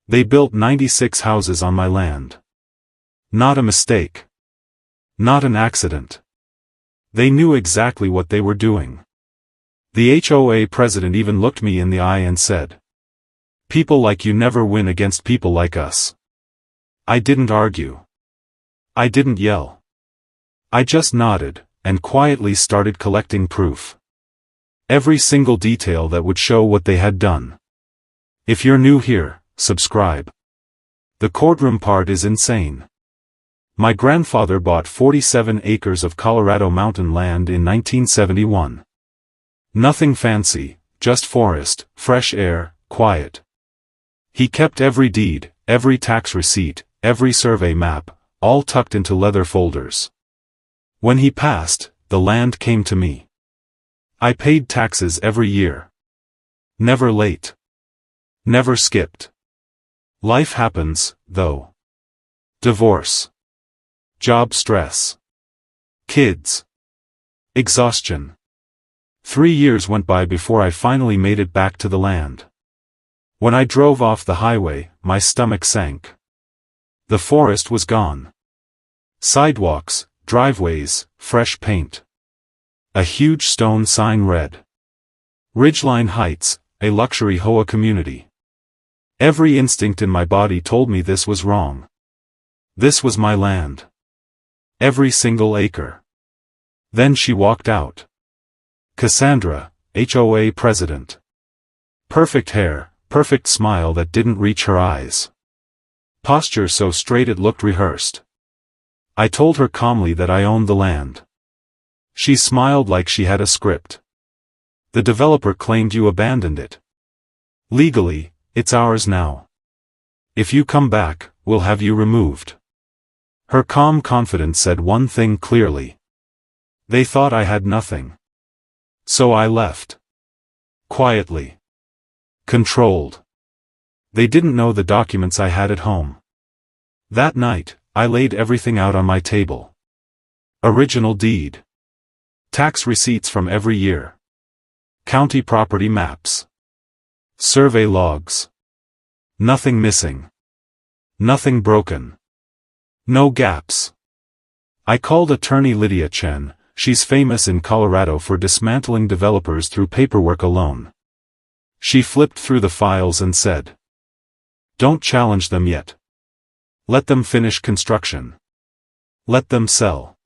They built 96 houses on my land. Not a mistake. Not an accident. They knew exactly what they were doing. The HOA president even looked me in the eye and said, "People like you never win against people like us." I didn't argue. I didn't yell. I just nodded, and quietly started collecting proof. Every single detail that would show what they had done. If you're new here, subscribe. The courtroom part is insane. My grandfather bought 47 acres of Colorado mountain land in 1971. Nothing fancy, just forest, fresh air, quiet. He kept every deed, every tax receipt, every survey map, all tucked into leather folders. When he passed, the land came to me. I paid taxes every year. Never late. Never skipped. Life happens, though. Divorce. Job stress. Kids. Exhaustion. 3 years went by before I finally made it back to the land. When I drove off the highway, my stomach sank. The forest was gone. Sidewalks, driveways, fresh paint. A huge stone sign read, "Ridgeline Heights, a luxury HOA community." Every instinct in my body told me this was wrong. This was my land. Every single acre. Then she walked out. Cassandra, HOA president. Perfect hair, perfect smile that didn't reach her eyes. Posture so straight it looked rehearsed. I told her calmly that I owned the land. She smiled like she had a script. "The developer claimed you abandoned it. Legally, it's ours now. If you come back, we'll have you removed." Her calm confidence said one thing clearly. They thought I had nothing. So I left. Quietly. Controlled. They didn't know the documents I had at home. That night, I laid everything out on my table. Original deed. Tax receipts from every year. County property maps. Survey logs. Nothing missing. Nothing broken. No gaps. I called attorney Lydia Chen. She's famous in Colorado for dismantling developers through paperwork alone. She flipped through the files and said, "Don't challenge them yet. Let them finish construction. Let them sell.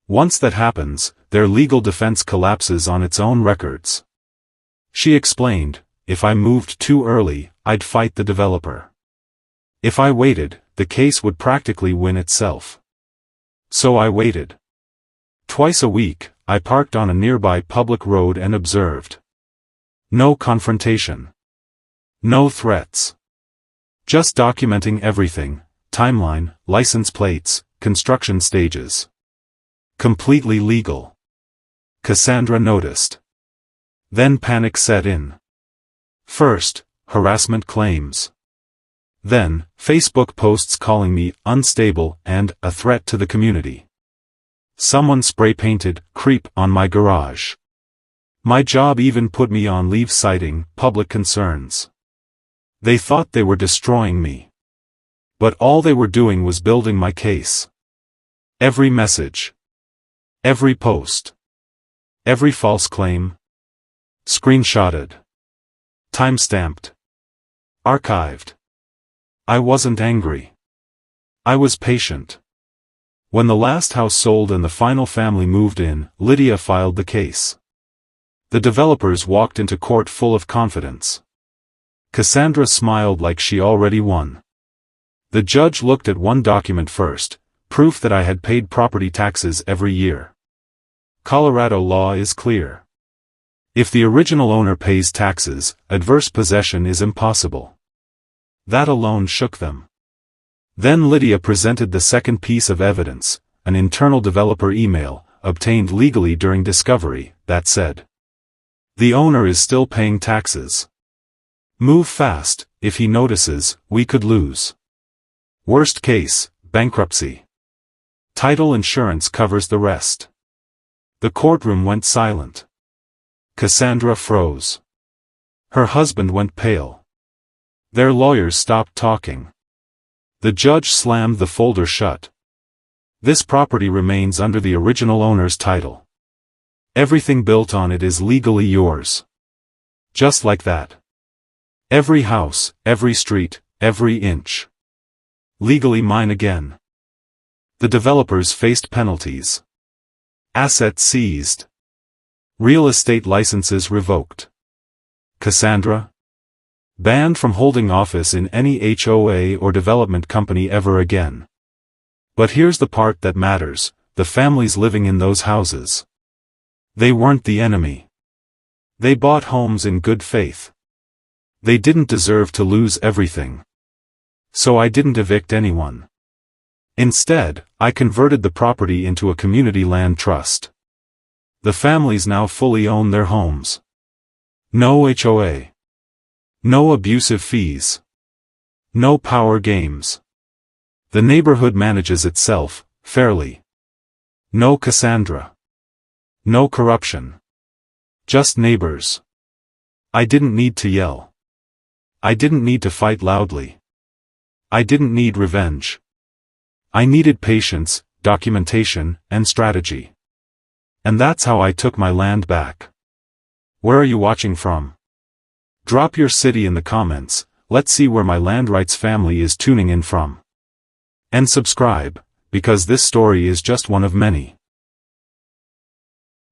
Once that happens, their legal defense collapses on its own records." She explained, if I moved too early, I'd fight the developer. If I waited, the case would practically win itself. So I waited. Twice a week, I parked on a nearby public road and observed. No confrontation. No threats. Just documenting everything, timeline, license plates, construction stages. Completely legal. Cassandra noticed. Then panic set in. First, harassment claims. Then, Facebook posts calling me unstable and a threat to the community. Someone spray-painted "creep" on my garage. My job even put me on leave citing public concerns. They thought they were destroying me. But all they were doing was building my case. Every message. Every post. Every false claim. Screenshotted. Time-stamped. Archived. I wasn't angry. I was patient. When the last house sold and the final family moved in, Lydia filed the case. The developers walked into court full of confidence. Cassandra smiled like she already won. The judge looked at one document first, proof that I had paid property taxes every year. Colorado law is clear. If the original owner pays taxes, adverse possession is impossible. That alone shook them. Then Lydia presented the second piece of evidence, an internal developer email, obtained legally during discovery, that said, "The owner is still paying taxes. Move fast, if he notices, we could lose. Worst case, bankruptcy. Title insurance covers the rest." The courtroom went silent. Cassandra froze. Her husband went pale. Their lawyers stopped talking. The judge slammed the folder shut. This property remains under the original owner's title. Everything built on it is legally yours. Just like that. Every house, every street, every inch. Legally mine again. The developers faced penalties. Assets seized. Real estate licenses revoked. Cassandra? Banned from holding office in any HOA or development company ever again. But here's the part that matters, the families living in those houses. They weren't the enemy. They bought homes in good faith. They didn't deserve to lose everything. So I didn't evict anyone. Instead, I converted the property into a community land trust. The families now fully own their homes. No HOA. No abusive fees. No power games. The neighborhood manages itself, fairly. No Cassandra. No corruption. Just neighbors. I didn't need to yell. I didn't need to fight loudly. I didn't need revenge. I needed patience, documentation, and strategy. And that's how I took my land back. Where are you watching from? Drop your city in the comments, let's see where my land rights family is tuning in from. And subscribe, because this story is just one of many.